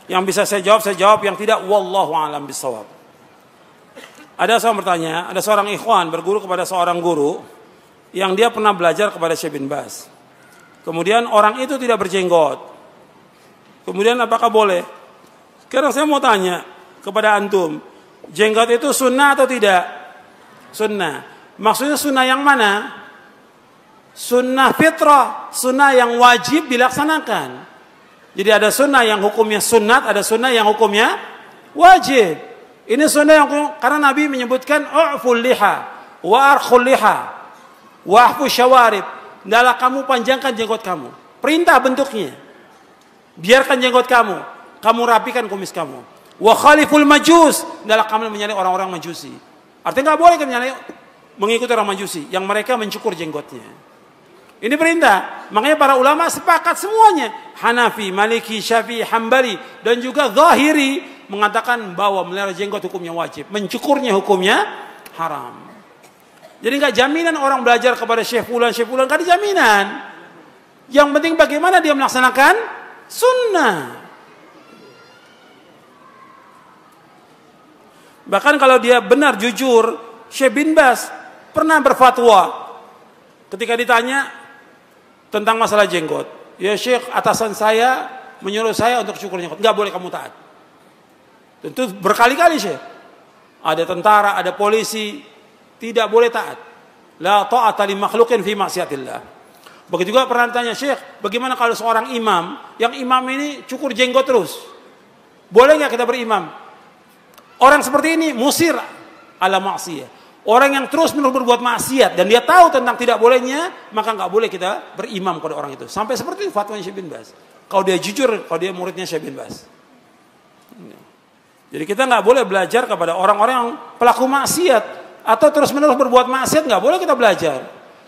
Yang bisa saya jawab, yang tidak wallahu a'lam bishawab. Ada seorang bertanya, ada seorang ikhwan berguru kepada seorang guru yang dia pernah belajar kepada Syekh bin Baz. Kemudian orang itu tidak berjenggot. Kemudian apakah boleh? Sekarang saya mau tanya kepada antum, jenggot itu sunnah atau tidak? Sunnah. Maksudnya sunnah yang mana? Sunnah fitrah, sunnah yang wajib dilaksanakan. Jadi ada sunnah yang hukumnya sunnat, ada sunnah yang hukumnya wajib. Ini sunnah yang karena Nabi menyebutkan u'ful liha wa arkhul liha wa ahfu syawarib. Hendaklah kamu panjangkan jenggot kamu. Perintah bentuknya. Biarkan jenggot kamu. Kamu rapikan kumis kamu. Wa khaliful majus. Hendaklah kamu menyalai orang-orang majusi. Artinya nggak boleh menyalai mengikuti orang majusi yang mereka mencukur jenggotnya. Ini perintah. Makanya para ulama sepakat semuanya. Hanafi, Maliki, Syafi'i, Hambali dan juga Zahiri mengatakan bahwa melihara jenggot hukumnya wajib, mencukurnya hukumnya haram. Jadi nggak jaminan orang belajar kepada Syekh Fulan, nggak ada jaminan. Yang penting bagaimana dia melaksanakan sunnah. Bahkan kalau dia benar jujur, Syekh bin Baz pernah berfatwa ketika ditanya tentang masalah jenggot. Ya Syekh, atasan saya menyuruh saya untuk cukur jenggot. Nggak boleh kamu taat. Tentu berkali-kali Syekh. Ada tentara, ada polisi, tidak boleh taat. La ta'ata li makhluqin fi maksiatillah. Begitu juga pernah tanya Syekh, bagaimana kalau seorang imam, yang imam ini cukur jenggot terus? Boleh nggak kita berimam? Orang seperti ini musir ala maksiyah. Orang yang terus menerus berbuat maksiat dan dia tahu tentang tidak bolehnya, maka nggak boleh kita berimam kepada orang itu. Sampai seperti fatwa Syekh bin Baz. Kalau dia jujur, kalau dia muridnya Syekh bin Baz. Jadi kita nggak boleh belajar kepada orang-orang yang pelaku maksiat atau terus menerus berbuat maksiat, nggak boleh kita belajar.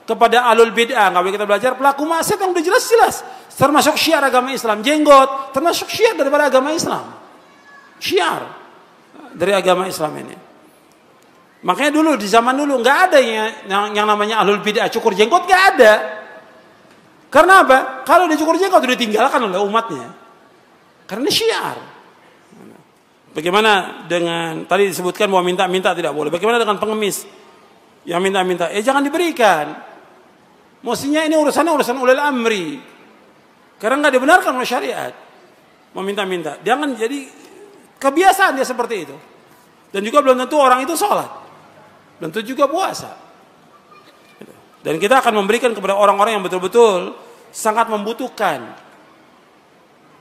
Kepada alul bid'ah nggak boleh kita belajar. Pelaku maksiat yang udah jelas-jelas termasuk syiar agama Islam. Jenggot termasuk syiar daripada agama Islam. Syiar dari agama Islam ini. Makanya dulu di zaman dulu nggak ada yang namanya ahlul bid'ah cukur jenggot, nggak ada. Karena apa? Kalau dia cukur jenggot sudah ditinggalkan oleh umatnya. Karena syiar. Bagaimana dengan tadi disebutkan bahwa minta-minta tidak boleh. Bagaimana dengan pengemis yang minta-minta? Jangan diberikan. Mestinya ini urusan ulil amri. Karena nggak dibenarkan oleh syariat. Meminta-minta. Jangan jadi kebiasaan dia seperti itu. Dan juga belum tentu orang itu sholat. Belum tentu juga puasa. Dan kita akan memberikan kepada orang-orang yang betul-betul sangat membutuhkan.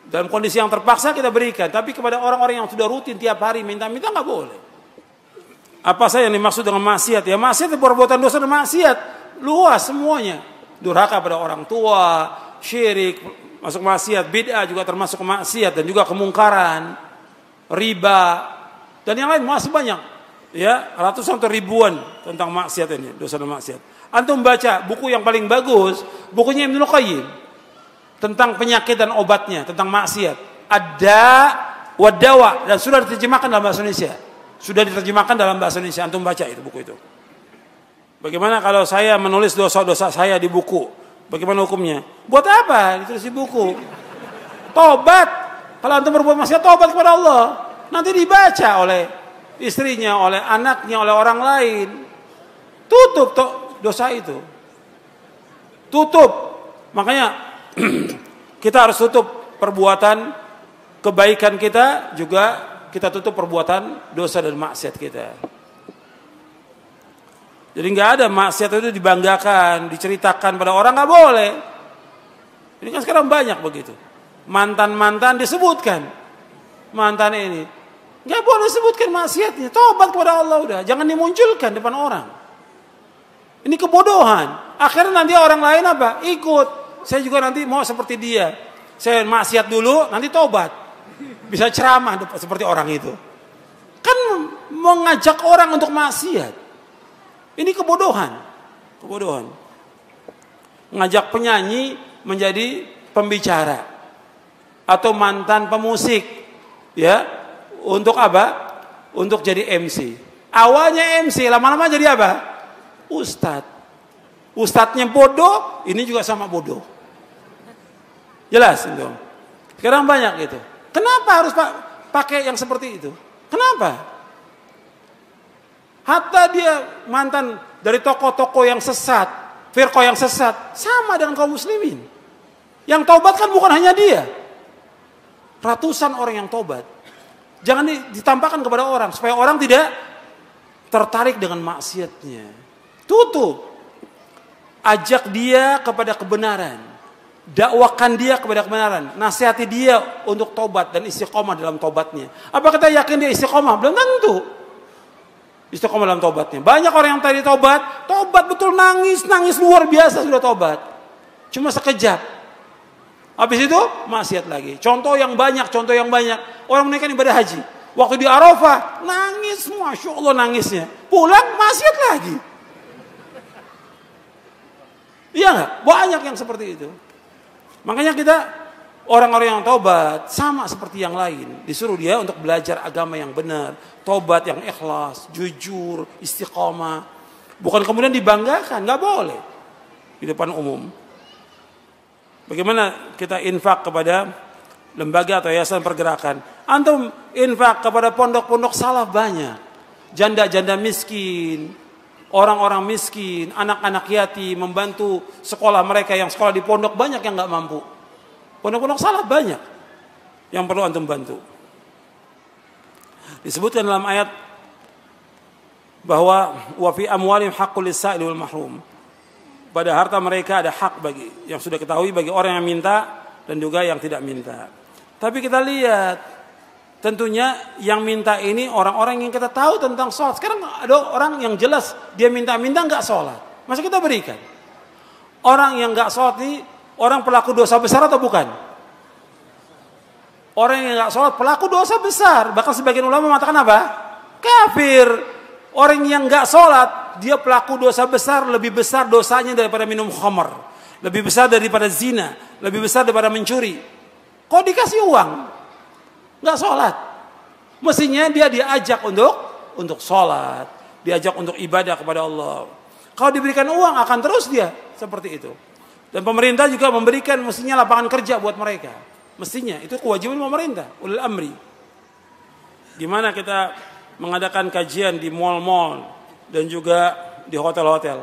Dalam kondisi yang terpaksa kita berikan. Tapi kepada orang-orang yang sudah rutin tiap hari minta-minta nggak boleh. Apa saja yang dimaksud dengan maksiat? Ya maksiat itu perbuatan dosa dan maksiat. Luas semuanya. Durhaka pada orang tua, syirik, masuk maksiat, bid'ah juga termasuk maksiat dan juga kemungkaran, riba, dan yang lain masih banyak. Ya, ratusan atau ribuan tentang maksiat ini, dosa dan maksiat. Antum baca buku yang paling bagus, bukunya Ibnul Qayyim tentang penyakit dan obatnya, tentang maksiat. Ada wadawa dan sudah diterjemahkan dalam bahasa Indonesia. Sudah diterjemahkan dalam bahasa Indonesia. Antum baca itu buku itu. Bagaimana kalau saya menulis dosa-dosa saya di buku? Bagaimana hukumnya? Buat apa ditulis di buku? Tobat. Kalau antum berbuat maksiat, tobat kepada Allah. Nanti dibaca oleh istrinya, oleh anaknya, oleh orang lain. Tutup dosa itu. Tutup. Makanya kita harus tutup perbuatan kebaikan kita, juga kita tutup perbuatan dosa dan maksiat kita. Jadi nggak ada maksiat itu dibanggakan, diceritakan pada orang, nggak boleh. Ini kan sekarang banyak begitu. Mantan-mantan disebutkan. Mantan ini nggak boleh sebutkan maksiatnya. Tobat kepada Allah udah. Jangan dimunculkan depan orang. Ini kebodohan. Akhirnya nanti orang lain apa? Ikut. Saya juga nanti mau seperti dia. Saya maksiat dulu, nanti tobat. Bisa ceramah seperti orang itu. Kan mengajak orang untuk maksiat. Ini kebodohan. Kebodohan. Ngajak penyanyi menjadi pembicara. Atau mantan pemusik. Ya. Untuk apa? Untuk jadi MC. Awalnya MC, lama-lama jadi apa? Ustadz. Ustadznya bodoh, ini juga sama bodoh. Jelas itu. Sekarang banyak gitu. Kenapa harus pakai yang seperti itu? Kenapa? Hatta dia mantan dari tokoh-tokoh yang sesat, firqah yang sesat, sama dengan kaum muslimin. Yang taubat kan bukan hanya dia. Ratusan orang yang taubat. Jangan ditampakkan kepada orang, supaya orang tidak tertarik dengan maksiatnya. Tutup. Ajak dia kepada kebenaran. Dakwakan dia kepada kebenaran, nasihati dia untuk tobat dan istiqomah dalam tobatnya. Apa kita yakin dia istiqomah? Belum tentu. Istiqomah dalam tobatnya. Banyak orang yang tadi tobat betul nangis luar biasa sudah tobat. Cuma sekejap. Habis itu maksiat lagi. Contoh yang banyak. Orang menaikkan ibadah haji. Waktu di Arafah nangis, Masya Allah nangisnya. Pulang maksiat lagi. Iya nggak? Banyak yang seperti itu. Makanya kita orang-orang yang tobat sama seperti yang lain. Disuruh dia untuk belajar agama yang benar. Tobat yang ikhlas, jujur, istiqomah. Bukan kemudian dibanggakan, nggak boleh. Di depan umum. Bagaimana kita infak kepada lembaga atau yayasan pergerakan. Antum infak kepada pondok-pondok salaf banyak. Janda-janda miskin. Orang-orang miskin, anak-anak yatim, membantu sekolah mereka yang sekolah di pondok banyak yang nggak mampu. Pondok-pondok salaf banyak yang perlu antum bantu. Disebutkan dalam ayat bahwa wa fi amwalihim haqqul lis-sa'il wal mahrum. Pada harta mereka ada hak bagi yang sudah ketahui bagi orang yang minta dan juga yang tidak minta. Tapi kita lihat tentunya yang minta ini orang-orang yang kita tahu tentang sholat. Sekarang ada orang yang jelas dia minta-minta nggak sholat. Masa kita berikan? Orang yang nggak sholat ini orang pelaku dosa besar atau bukan? Orang yang nggak sholat pelaku dosa besar. Bahkan sebagian ulama mengatakan apa? Kafir. Orang yang nggak sholat dia pelaku dosa besar, lebih besar dosanya daripada minum khamar, lebih besar daripada zina, lebih besar daripada mencuri. Kok dikasih uang? Nggak sholat. Mestinya dia diajak untuk sholat, diajak untuk ibadah kepada Allah. Kalau diberikan uang akan terus dia seperti itu. Dan pemerintah juga memberikan mestinya lapangan kerja buat mereka. Mestinya itu kewajiban pemerintah, ulil amri. Gimana kita mengadakan kajian di mal-mal dan juga di hotel-hotel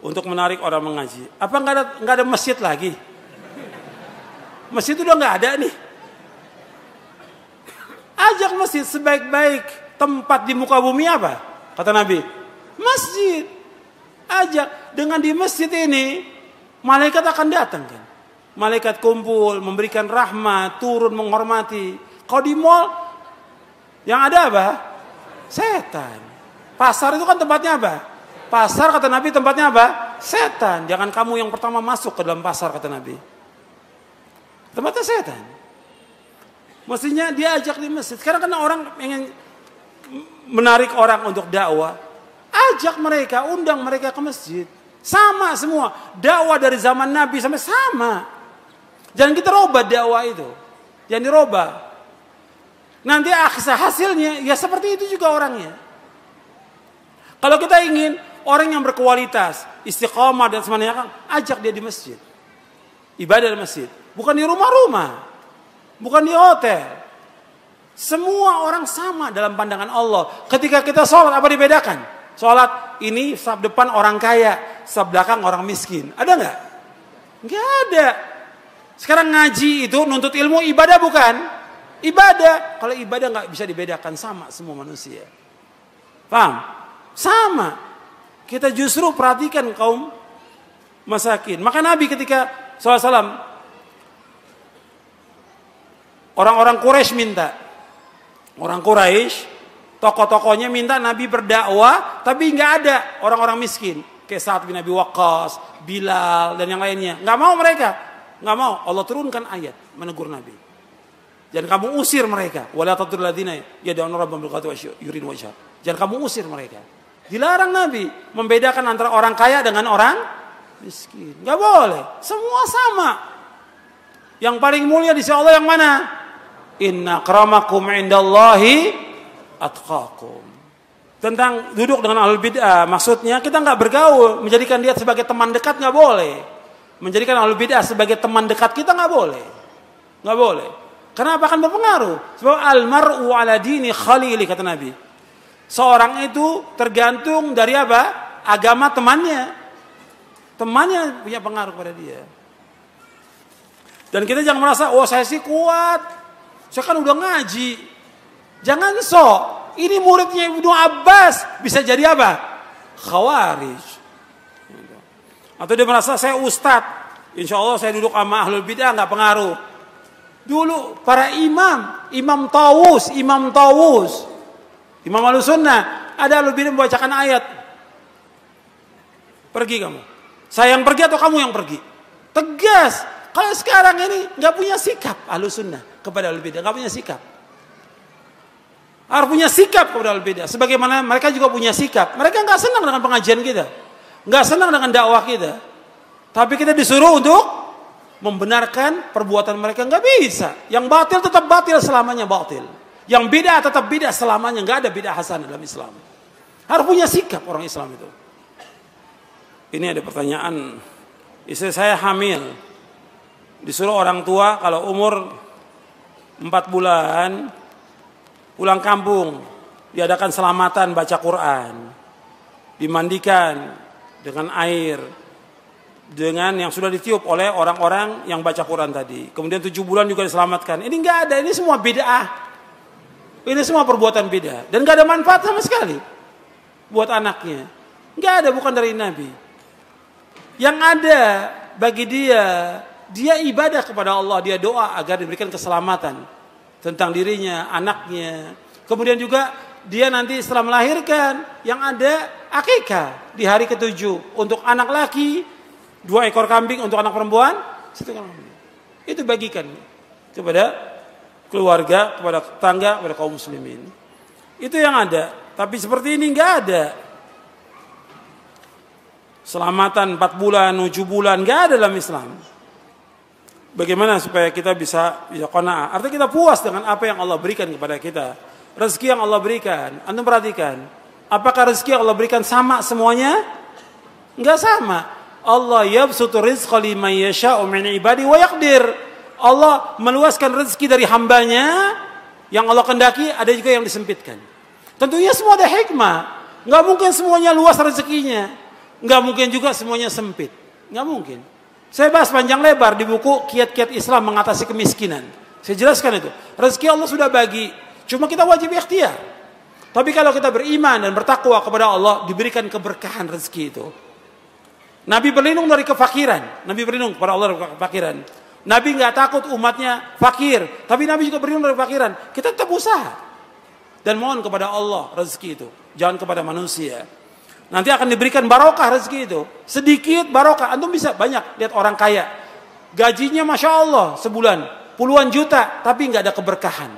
untuk menarik orang mengaji. Apa nggak ada masjid lagi? Masjid udah nggak ada nih. Ajak masjid sebaik-baik tempat di muka bumi apa? Kata Nabi, masjid. Ajak. Dengan di masjid ini, malaikat akan datang kan. Malaikat kumpul, memberikan rahmat, turun menghormati. Kalau di mall, yang ada apa? Setan. Pasar itu kan tempatnya apa? Pasar kata Nabi tempatnya apa? Setan. Jangan kamu yang pertama masuk ke dalam pasar kata Nabi. Tempatnya setan. Mestinya dia ajak di masjid. Sekarang kan orang ingin menarik orang untuk dakwah. Ajak mereka, undang mereka ke masjid. Sama semua. Dakwah dari zaman Nabi sampai sama. Jangan kita robah dakwah itu. Jangan dirobah. Nanti hasilnya ya seperti itu juga orangnya. Kalau kita ingin orang yang berkualitas, istiqomah dan semuanya, ajak dia di masjid. Ibadah di masjid. Bukan di rumah-rumah. Bukan di hotel. Semua orang sama dalam pandangan Allah. Ketika kita sholat, apa dibedakan? Sholat ini saf depan orang kaya, saf belakang orang miskin. Ada nggak? Nggak ada. Sekarang ngaji itu nuntut ilmu ibadah bukan? Ibadah. Kalau ibadah nggak bisa dibedakan, sama semua manusia. Paham? Sama. Kita justru perhatikan kaum masakin. Maka Nabi ketika SAW, orang-orang Quraisy minta. Orang Quraisy, tokoh-tokohnya minta Nabi berdakwah, tapi nggak ada orang-orang miskin. Kayak Sa'ad bin Abi Waqqas, Bilal, dan yang lainnya. Nggak mau mereka. Nggak mau. Allah turunkan ayat menegur Nabi. Jangan kamu usir mereka. Wala tatrul ladzina yad'una rabbahum bil ghadati yuridun wajha. Jangan kamu usir mereka. Dilarang Nabi membedakan antara orang kaya dengan orang miskin. Nggak boleh. Semua sama. Yang paling mulia di sisi Allah yang mana? Inna akramakum indallahi atqakum. Tentang duduk dengan ahlul bid'ah, maksudnya kita nggak bergaul, menjadikan dia sebagai teman dekat nggak boleh. Menjadikan ahlul bid'ah sebagai teman dekat kita nggak boleh, nggak boleh. Kenapa akan berpengaruh? Sebab al-mar'u ala dini khalili, kata Nabi. Seorang itu tergantung dari apa? Agama temannya. Temannya punya pengaruh pada dia. Dan kita jangan merasa, oh saya sih kuat. Saya kan udah ngaji. Jangan sok. Ini muridnya Ibnu Abbas. Bisa jadi apa? Khawarij. Atau dia merasa saya ustadz. Insya Allah saya duduk sama ahlul bid'ah nggak pengaruh. Dulu para imam, Imam Tawus, Imam Ahlus Sunnah, ada ahlul bid'ah membacakan ayat. Pergi kamu. Saya yang pergi atau kamu yang pergi? Tegas. Kalau sekarang ini nggak punya sikap Ahlus Sunnah kepada ahlul bid'ah, nggak punya sikap. Harus punya sikap kepada ahlul bid'ah. Sebagaimana mereka juga punya sikap. Mereka nggak senang dengan pengajian kita, nggak senang dengan dakwah kita. Tapi kita disuruh untuk membenarkan perbuatan mereka, nggak bisa. Yang batil tetap batil selamanya batil. Yang bid'ah tetap bid'ah selamanya, nggak ada bid'ah hasanah dalam Islam. Harus punya sikap orang Islam itu. Ini ada pertanyaan, istri saya hamil, disuruh orang tua kalau umur 4 bulan pulang kampung, diadakan selamatan baca Quran, dimandikan dengan air, dengan yang sudah ditiup oleh orang-orang yang baca Quran tadi. Kemudian 7 bulan juga diselamatkan. Ini nggak ada, ini semua bid'ah. Ini semua perbuatan bid'ah. Dan nggak ada manfaat sama sekali buat anaknya. Nggak ada, bukan dari Nabi. Yang ada bagi dia ibadah kepada Allah, dia doa agar diberikan keselamatan tentang dirinya, anaknya. Kemudian juga dia nanti setelah melahirkan, yang ada akikah di hari ke-7 untuk anak laki, 2 ekor kambing untuk anak perempuan, 1 ekor kambing. Itu bagikan kepada keluarga, kepada tetangga, kepada kaum muslimin. Itu yang ada. Tapi seperti ini nggak ada. Selamatan 4 bulan, 7 bulan, nggak ada dalam Islam. Bagaimana supaya kita bisa qanaah? Artinya kita puas dengan apa yang Allah berikan kepada kita. Rezeki yang Allah berikan. Antum perhatikan. Apakah rezeki yang Allah berikan sama semuanya? Nggak sama. Allah yabsutu rizqa liman yasha'u min ibadi wa yaqdir. Allah meluaskan rezeki dari hambanya yang Allah kendaki, ada juga yang disempitkan. Tentunya semua ada hikmah. Nggak mungkin semuanya luas rezekinya. Nggak mungkin juga semuanya sempit. Nggak mungkin. Saya bahas panjang lebar di buku Kiat-Kiat Islam Mengatasi Kemiskinan. Saya jelaskan itu. Rezeki Allah sudah bagi. Cuma kita wajib ikhtiar. Tapi kalau kita beriman dan bertakwa kepada Allah, diberikan keberkahan rezeki itu. Nabi berlindung dari kefakiran. Nabi berlindung kepada Allah dari kefakiran. Nabi nggak takut umatnya fakir. Tapi Nabi juga berlindung dari kefakiran. Kita tetap usaha. Dan mohon kepada Allah rezeki itu. Jangan kepada manusia. Nanti akan diberikan barokah rezeki itu. Sedikit barokah. Antum bisa banyak lihat orang kaya. Gajinya Masya Allah sebulan. Puluhan juta. Tapi nggak ada keberkahan.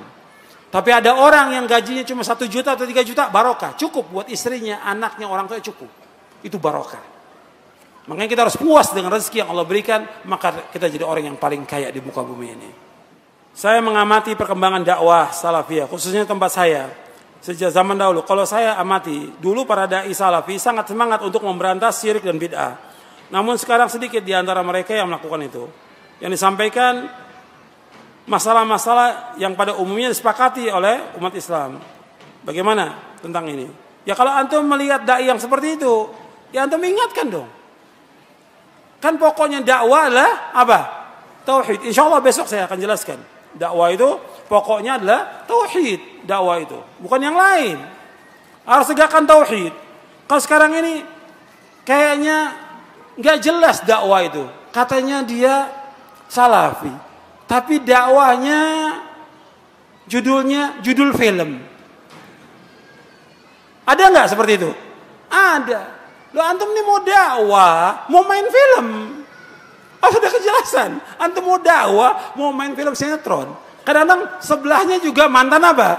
Tapi ada orang yang gajinya cuma 1 juta atau 3 juta. Barokah. Cukup buat istrinya, anaknya, orang tua cukup. Itu barokah. Makanya kita harus puas dengan rezeki yang Allah berikan. Maka kita jadi orang yang paling kaya di muka bumi ini. Saya mengamati perkembangan dakwah salafiyah. Khususnya tempat saya. Sejak zaman dahulu, kalau saya amati, dulu para da'i salafi sangat semangat untuk memberantas syirik dan bid'ah. Namun sekarang sedikit di antara mereka yang melakukan itu. Yang disampaikan masalah-masalah yang pada umumnya disepakati oleh umat Islam. Bagaimana tentang ini? Ya kalau antum melihat da'i yang seperti itu, ya antum ingatkan dong. Kan pokoknya dakwah adalah apa? Tauhid. Insya Allah besok saya akan jelaskan. Dakwah itu pokoknya adalah tauhid. Dakwah itu bukan yang lain. Harus tegakkan tauhid. Kalau sekarang ini kayaknya nggak jelas dakwah itu. Katanya dia salafi, tapi dakwahnya judul film. Ada nggak seperti itu? Ada. Lo antum ini mau dakwah, mau main film? Oh, sudah kejelasan. Antum mau dakwah, mau main film sinetron. Kadang-kadang sebelahnya juga mantan apa?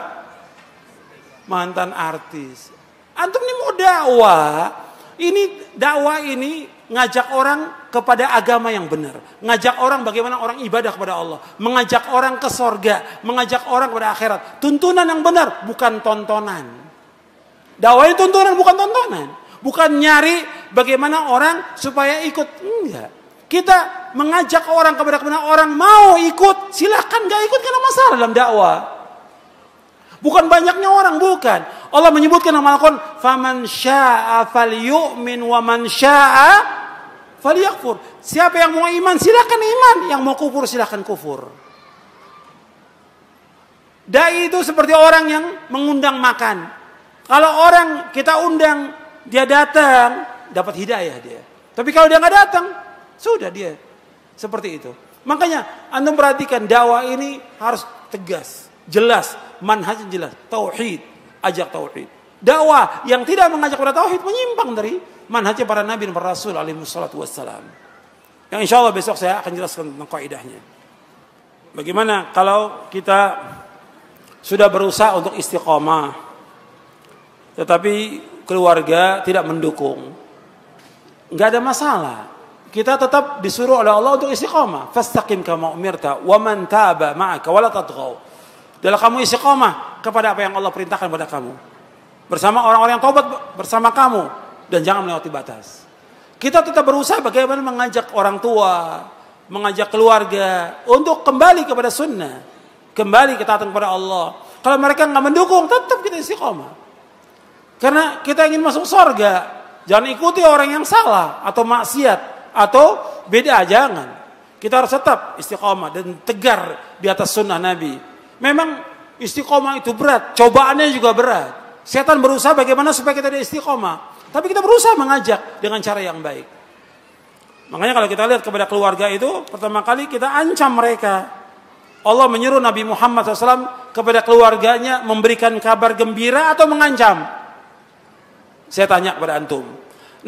Mantan artis. Antum ini mau dakwah. Ini dakwah ini ngajak orang kepada agama yang benar. Ngajak orang bagaimana orang ibadah kepada Allah. Mengajak orang ke sorga. Mengajak orang kepada akhirat. Tuntunan yang benar, bukan tontonan. Dakwah itu tuntunan, bukan tontonan. Bukan nyari bagaimana orang supaya ikut. Enggak. Kita mengajak orang kepada kebenaran, orang mau ikut, silakan, nggak ikut karena masalah dalam dakwah. Bukan banyaknya orang, bukan. Allah menyebutkan dalam Al-Quran, "Faman syaa'a falyu'min wa man syaa'a falyakfur." Siapa yang mau iman, silakan iman. Yang mau kufur, silakan kufur. Dai itu seperti orang yang mengundang makan. Kalau orang kita undang, dia datang, dapat hidayah dia. Tapi kalau dia nggak datang, sudah dia seperti itu. Makanya antum perhatikan dakwah ini harus tegas, jelas, manhaj jelas, tauhid, ajak tauhid. Dakwah yang tidak mengajak pada tauhid menyimpang dari manhajnya para nabi dan para rasul alaihi wassalatu wassalam. Yang insya Allah besok saya akan jelaskan tentang kaidahnya. Bagaimana kalau kita sudah berusaha untuk istiqomah, tetapi keluarga tidak mendukung? Nggak ada masalah. Kita tetap disuruh oleh Allah untuk istiqomah. Fastaqim kama umirta wa man taba ma'aka wa la tatghaw. Dalam kamu istiqomah kepada apa yang Allah perintahkan pada kamu. Bersama orang-orang yang taubat bersama kamu dan jangan melewati batas. Kita tetap berusaha bagaimana mengajak orang tua, mengajak keluarga untuk kembali kepada sunnah, kembali ketaatan kepada Allah. Kalau mereka nggak mendukung, tetap kita istiqomah. Karena kita ingin masuk surga, jangan ikuti orang yang salah atau maksiat atau beda, jangan. Kita harus tetap istiqomah dan tegar di atas sunnah Nabi. Memang istiqomah itu berat, cobaannya juga berat. Setan berusaha bagaimana supaya kita istiqomah. Tapi kita berusaha mengajak dengan cara yang baik. Makanya kalau kita lihat kepada keluarga itu, pertama kali kita ancam mereka. Allah menyuruh Nabi Muhammad SAW kepada keluarganya memberikan kabar gembira atau mengancam. Saya tanya kepada antum.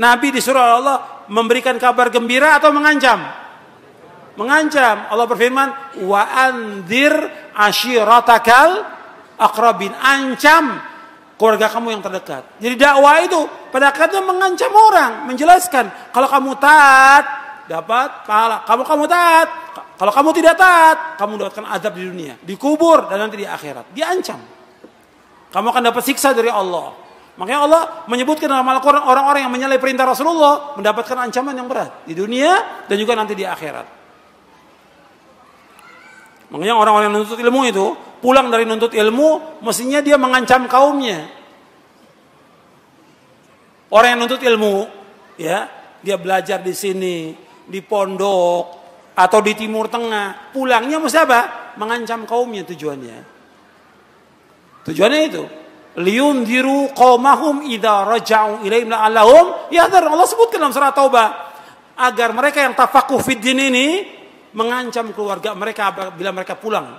Nabi disuruh Allah memberikan kabar gembira atau mengancam? Mengancam. Allah berfirman, wa anzir ashiratakal aqrabin. Ancam keluarga kamu yang terdekat. Jadi dakwah itu pada akhirnya mengancam orang, menjelaskan kalau kamu taat dapat pahala. Kamu taat, kalau kamu tidak taat, kamu dapatkan azab di dunia, dikubur dan nanti di akhirat. Diancam. Kamu akan dapat siksa dari Allah. Makanya Allah menyebutkan dalam Al-Quran orang-orang yang menyalahi perintah Rasulullah mendapatkan ancaman yang berat di dunia dan juga nanti di akhirat. Makanya orang-orang yang menuntut ilmu itu pulang dari nuntut ilmu mestinya dia mengancam kaumnya. Orang yang nuntut ilmu, ya, dia belajar di sini, di pondok atau di Timur Tengah, pulangnya mesti apa? Mengancam kaumnya tujuannya. Tujuannya itu liyunziru qaumahum idza raja'u ilaihim la'allahum yahdharun. Allah sebutkan dalam surah Taubah agar mereka yang tafakuh fid din ini mengancam keluarga mereka bila mereka pulang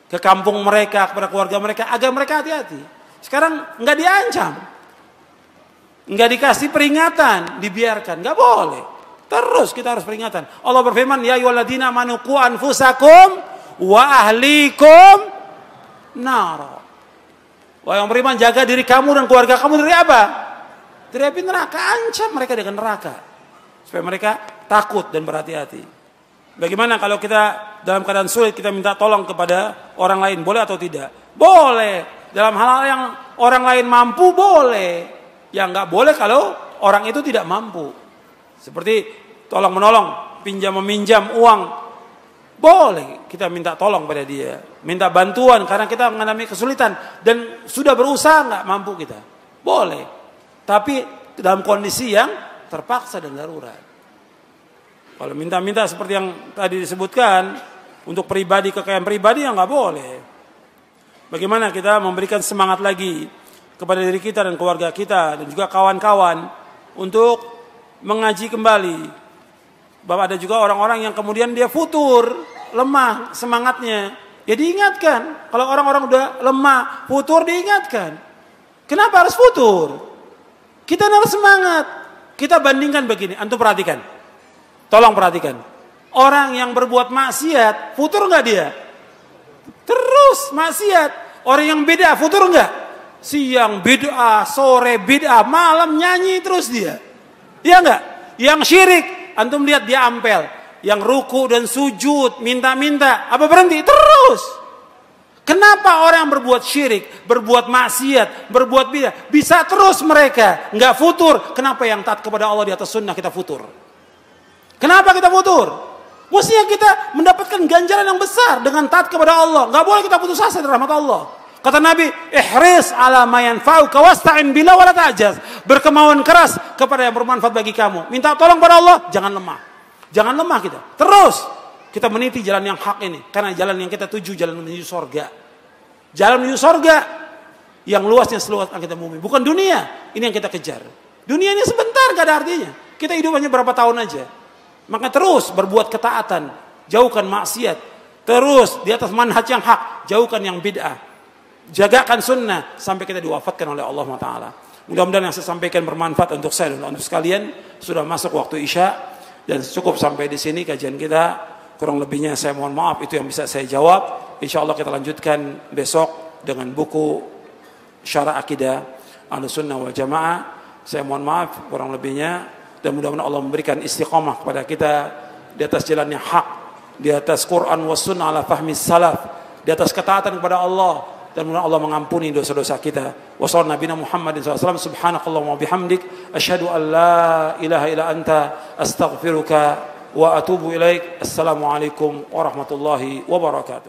ke kampung mereka, kepada keluarga mereka, agar mereka hati-hati. Sekarang nggak diancam, nggak dikasih peringatan, dibiarkan, nggak boleh. Terus kita harus peringatan. Allah berfirman, ya ayyuhalladzina amanu qu anfusakum wa ahlikum nar. Wahai yang beriman, jaga diri kamu dan keluarga kamu dari apa? Dari api neraka. Ancam mereka dengan neraka supaya mereka takut dan berhati-hati. Bagaimana kalau kita dalam keadaan sulit kita minta tolong kepada orang lain, boleh atau tidak? Boleh. Dalam hal-hal yang orang lain mampu boleh. Yang nggak boleh kalau orang itu tidak mampu. Seperti tolong menolong, pinjam meminjam uang, boleh kita minta tolong pada dia, minta bantuan karena kita mengalami kesulitan dan sudah berusaha nggak mampu kita, boleh. Tapi dalam kondisi yang terpaksa dan darurat. Kalau minta-minta seperti yang tadi disebutkan untuk pribadi, kekayaan pribadi, yang nggak boleh. Bagaimana kita memberikan semangat lagi kepada diri kita dan keluarga kita dan juga kawan-kawan untuk mengaji kembali. Bahwa ada juga orang-orang yang kemudian dia futur, lemah semangatnya. Ya diingatkan. Kalau orang-orang udah lemah, futur, diingatkan. Kenapa harus futur? Kita harus semangat. Kita bandingkan begini, antum perhatikan. Tolong perhatikan. Orang yang berbuat maksiat, futur enggak dia? Terus maksiat. Orang yang bid'ah, futur enggak? Siang bid'ah, sore bid'ah, malam nyanyi terus dia. Iya enggak? Yang syirik, antum lihat dia ampel. Yang ruku dan sujud, minta-minta, apa berhenti? Terus. Kenapa orang yang berbuat syirik, berbuat maksiat, berbuat bid'ah, bisa terus mereka, enggak futur? Kenapa yang taat kepada Allah di atas sunnah kita futur? Kenapa kita futur? Mestinya kita mendapatkan ganjaran yang besar dengan taat kepada Allah. Nggak boleh kita putus asa dari rahmat Allah. Kata Nabi, ihris ala ma yanfa'uka wasta'in billah wala ta'jaz. Berkemauan keras kepada yang bermanfaat bagi kamu. Minta tolong pada Allah, jangan lemah. Jangan lemah kita. Terus kita meniti jalan yang hak ini, karena jalan yang kita tuju jalan menuju surga. Jalan menuju surga yang luasnya seluas langit dan bumi. Bukan dunia, ini yang kita kejar. Dunia ini sebentar, gak ada artinya. Kita hidup hanya berapa tahun aja. Maka terus berbuat ketaatan, jauhkan maksiat. Terus di atas manhaj yang hak, jauhkan yang bid'ah. Jagakan sunnah sampai kita diwafatkan oleh Allah Taala. Mudah-mudahan yang saya sampaikan bermanfaat untuk saya dan untuk sekalian. Sudah masuk waktu Isya dan cukup sampai di sini kajian kita. Kurang lebihnya saya mohon maaf, itu yang bisa saya jawab. Insya Allah kita lanjutkan besok dengan buku Syarah Akidah Ahlussunnah wal Jamaah. Saya mohon maaf kurang lebihnya, dan mudah-mudahan Allah memberikan istiqamah kepada kita di atas jalan yang hak, di atas Quran was sunnah ala fahmi salaf, di atas ketaatan kepada Allah, dan mudah Allah mengampuni dosa-dosa kita. Wa sallallahu nabiyana Muhammadin sallallahu alaihi wasallam, subhanakallahumma wa bihamdik, asyhadu an la ilaha illa anta, astaghfiruka wa atubu ilaik. Assalamualaikum warahmatullahi wabarakatuh.